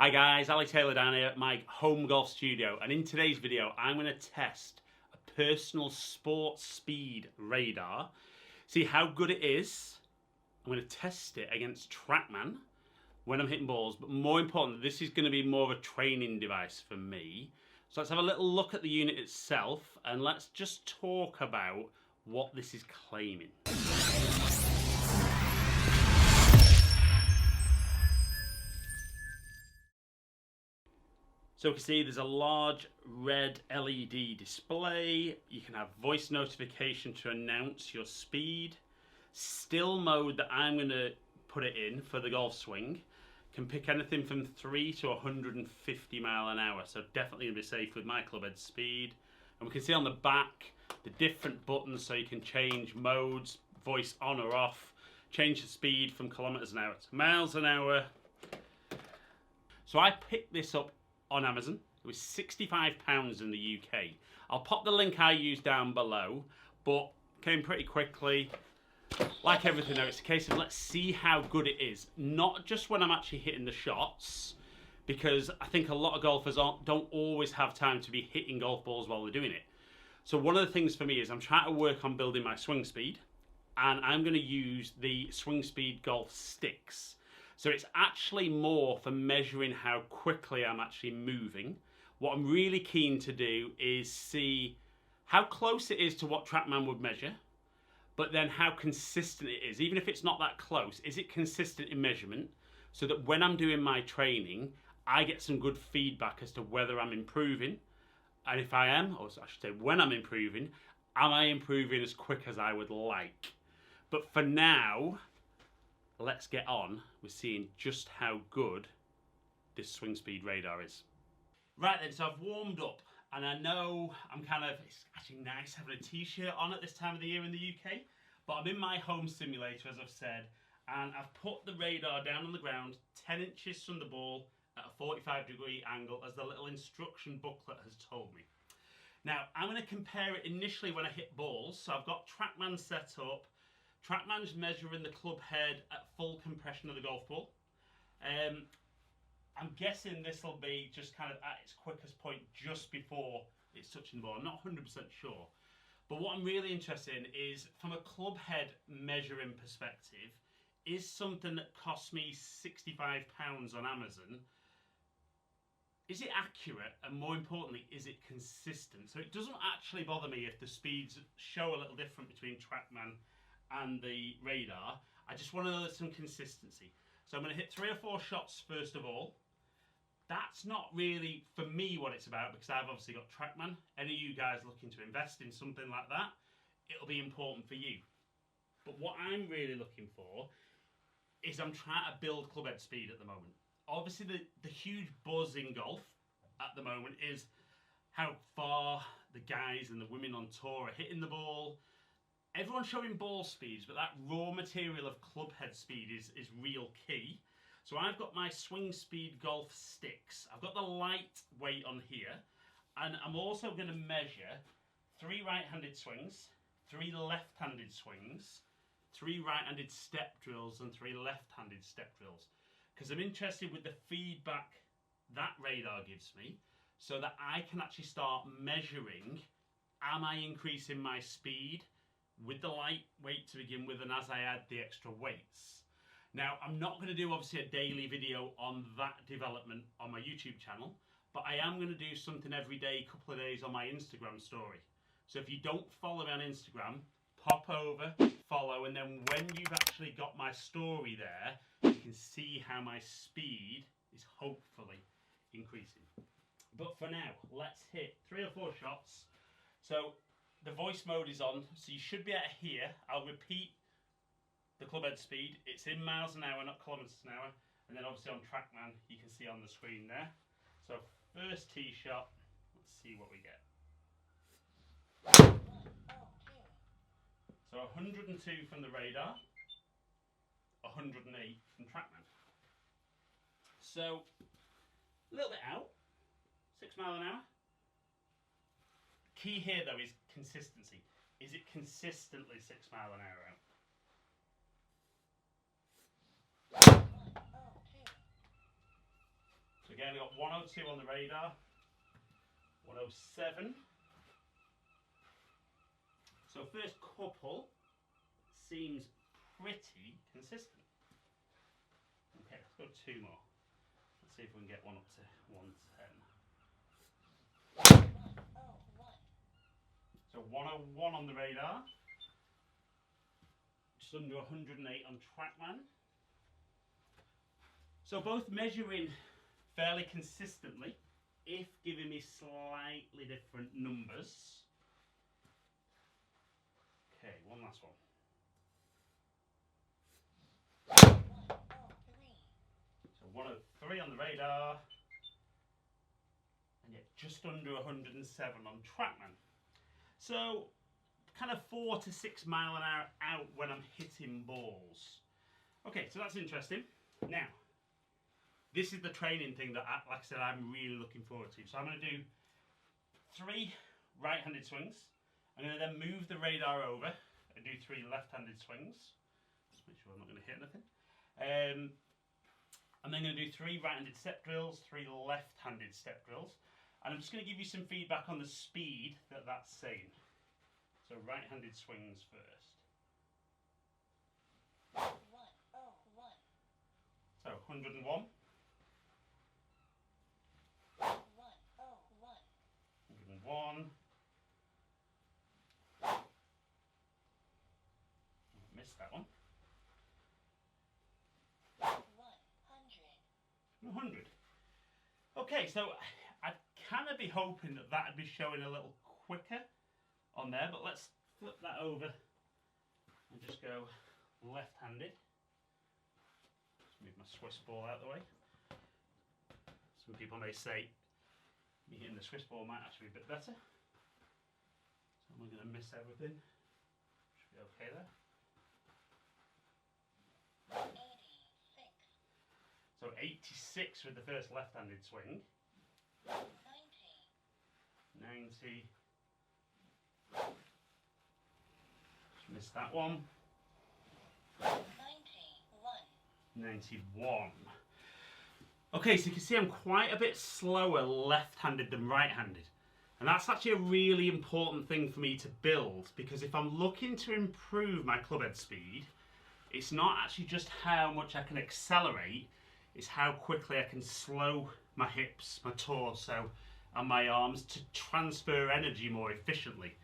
Hi guys, Ali Taylor down here at my home golf studio, and in today's video I'm going to test a personal sports speed radar, see how good it is. I'm going to test it against Trackman when I'm hitting balls, but more importantly, this is going to be more of a training device for me. So let's have a little look at the unit itself and let's just talk about what this is claiming. So you can see there's a large red LED display. You can have voice notification to announce your speed. Still mode that I'm going to put it in for the golf swing can pick anything from 3 to 150 mile an hour. So definitely going to be safe with my club head speed. And we can see on the back the different buttons so you can change modes, voice on or off, change the speed from kilometers an hour to miles an hour. So I picked this up on Amazon. It was £65 in the UK. I'll pop the link I used down below, but came pretty quickly. Like everything though, it's a case of let's see how good it is. Not just when I'm actually hitting the shots, because I think a lot of golfers don't always have time to be hitting golf balls while they're doing it. So one of the things for me is I'm trying to work on building my swing speed, and I'm going to use the Swing Speed golf sticks. So it's actually more for measuring how quickly I'm actually moving. What I'm really keen to do is see how close it is to what Trackman would measure, but then how consistent it is. Even if it's not that close, is it consistent in measurement so that when I'm doing my training, I get some good feedback as to whether I'm improving. And if I am, or I should say when I'm improving, am I improving as quick as I would like? But for now, let's get on with seeing just how good this Swing Speed radar is. Right then, so I've warmed up, and I know it's actually nice having a t-shirt on at this time of the year in the UK, but I'm in my home simulator, as I've said, and I've put the radar down on the ground 10 inches from the ball at a 45-degree angle, as the little instruction booklet has told me. Now, I'm going to compare it initially when I hit balls. So I've got Trackman set up. Trackman's measuring the club head at full compression of the golf ball. I'm guessing this will be just kind of at its quickest point just before it's touching the ball. I'm not 100% sure. But what I'm really interested in is, from a club head measuring perspective, is something that cost me £65 on Amazon, is it accurate? And more importantly, is it consistent? So it doesn't actually bother me if the speeds show a little different between Trackman and the radar. I just want to know there's some consistency. So I'm going to hit 3 or 4 shots first of all. That's not really for me what it's about, because I've obviously got Trackman. Any of you guys looking to invest in something like that, it'll be important for you. But what I'm really looking for is I'm trying to build club head speed at the moment. Obviously the huge buzz in golf at the moment is how far the guys and the women on tour are hitting the ball. Everyone's showing ball speeds, but that raw material of club head speed is real key. So I've got my Swing Speed golf sticks. I've got the light weight on here, and I'm also going to measure 3 right-handed swings, 3 left-handed swings, 3 right-handed step drills, and 3 left-handed step drills. Because I'm interested with the feedback that radar gives me, so that I can actually start measuring, am I increasing my speed with the light weight to begin with, and as I add the extra weights. Now, I'm not going to do obviously a daily video on that development on my YouTube channel, but I am going to do something every day, couple of days on my Instagram story. So if you don't follow me on Instagram, pop over, follow, and then when you've actually got my story there, you can see how my speed is hopefully increasing. But for now, let's hit 3 or 4 shots. So the voice mode is on, so you should be able to hear. I'll repeat the club head speed. It's in miles an hour, not kilometers an hour. And then obviously on Trackman, you can see on the screen there. So first tee shot, let's see what we get. So 102 from the radar, 108 from Trackman. So a little bit out, 6 miles an hour. Key here though is consistency. Is it consistently 6 miles an hour out? So again, we got 102 on the radar, 107. So first couple seems pretty consistent. Okay, let's go 2 more. Let's see if we can get one up to 110. So 101 on the radar. Just under 108 on Trackman. So both measuring fairly consistently, if giving me slightly different numbers. Okay, one last one. 103 on the radar, and yet just under 107 on Trackman. So kind of 4 to 6 mile an hour out when I'm hitting balls. Okay, so that's interesting. Now, this is the training thing that, like I said, I'm really looking forward to. So I'm going to do 3 right-handed swings. I'm going to then move the radar over and do 3 left-handed swings. Just make sure I'm not going to hit anything. I'm then going to do 3 right-handed step drills, 3 left-handed step drills. And I'm just going to give you some feedback on the speed that that's saying. So right-handed swings first. 101. So 101. 101. 101. Missed that one. 100. Okay, so I'd kind of be hoping that that'd be showing a little quicker on there, but let's flip that over and just go left-handed. Just move my Swiss ball out of the way. Some people may say me hitting the Swiss ball might actually be a bit better. So I'm going to miss everything. Should be okay there. 86. So 86 with the first left-handed swing. 90. 90. Just missed that one. 91. 91. Okay, so you can see I'm quite a bit slower left-handed than right-handed. And that's actually a really important thing for me to build, because if I'm looking to improve my club head speed, it's not actually just how much I can accelerate, it's how quickly I can slow my hips, my torso, and my arms to transfer energy more efficiently.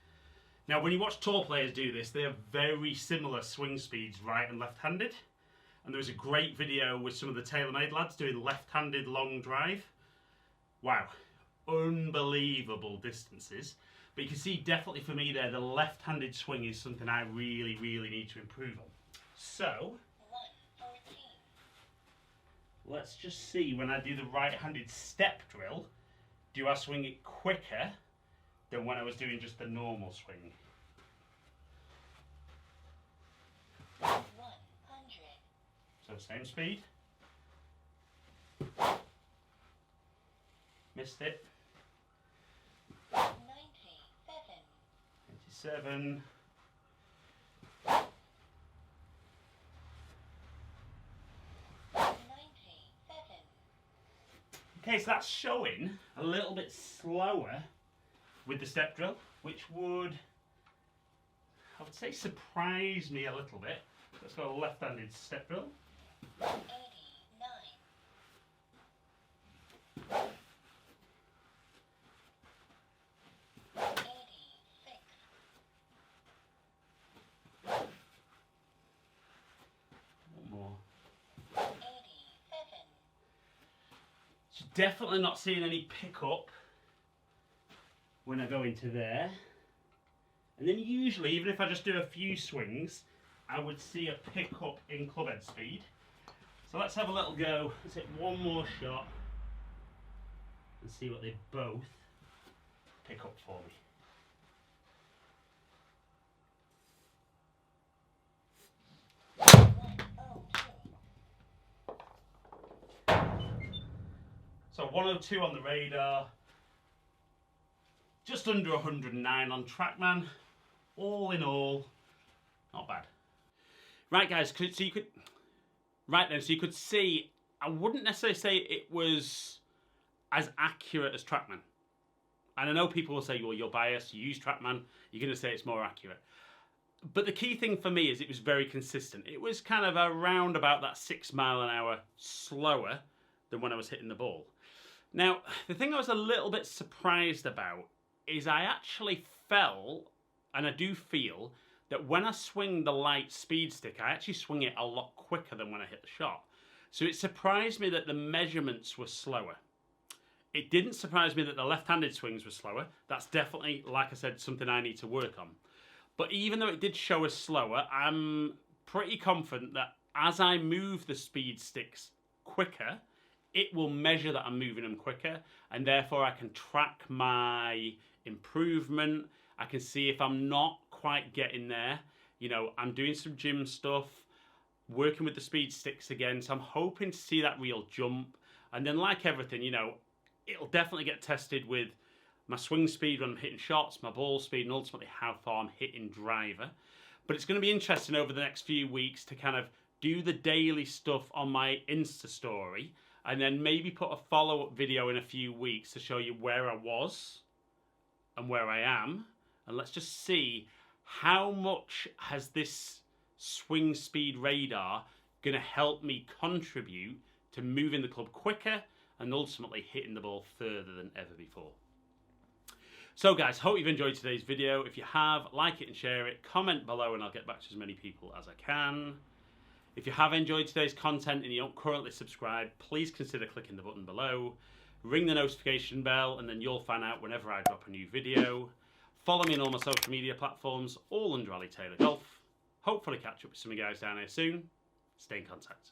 Now, when you watch tour players do this, they have very similar swing speeds, right and left-handed. And there was a great video with some of the TaylorMade lads doing left-handed long drive. Wow, unbelievable distances. But you can see definitely for me there, the left-handed swing is something I really, really need to improve on. So, 114. let's just see when I do the right-handed step drill, do I swing it quicker than when I was doing just the normal swing? 100. So same speed. Missed it. 97. 97. 97. Okay, so that's showing a little bit slower with the step drill, which would, I would say, surprise me a little bit. Let's go left-handed step drill. 89. 86. One more. 87. So definitely not seeing any pickup when I go into there. And then usually, even if I just do a few swings, I would see a pickup in club head speed. So let's have a little go. Let's hit one more shot and see what they both pick up for me. So 102 on the radar, just under 109 on Trackman. All in all, not bad. Right, guys. So you could see. I wouldn't necessarily say it was as accurate as Trackman. And I know people will say, well, you're biased, you use Trackman, you're going to say it's more accurate. But the key thing for me is it was very consistent. It was kind of around about that 6 mile an hour slower than when I was hitting the ball. Now, the thing I was a little bit surprised about is I actually felt, and I do feel, that when I swing the light speed stick, I actually swing it a lot quicker than when I hit the shot. So it surprised me that the measurements were slower. It didn't surprise me that the left-handed swings were slower. That's definitely, like I said, something I need to work on. But even though it did show as slower, I'm pretty confident that as I move the speed sticks quicker, it will measure that I'm moving them quicker, and therefore I can track my improvement. I can see if I'm not quite getting there. You know, I'm doing some gym stuff, working with the speed sticks again, so I'm hoping to see that real jump. And then, like everything, you know, it'll definitely get tested with my swing speed when I'm hitting shots, my ball speed, and ultimately how far I'm hitting driver. But it's going to be interesting over the next few weeks to kind of do the daily stuff on my Insta story, and then maybe put a follow-up video in a few weeks to show you where I was and where I am. And let's just see how much has this swing speed radar going to help me contribute to moving the club quicker and ultimately hitting the ball further than ever before. So guys, hope you've enjoyed today's video. If you have, like it and share it, comment below and I'll get back to as many people as I can. If you have enjoyed today's content and you don't currently subscribe, please consider clicking the button below. Ring the notification bell and then you'll find out whenever I drop a new video. Follow me on all my social media platforms, all under Ali Taylor Golf. Hopefully catch up with some of you guys down here soon. Stay in contact.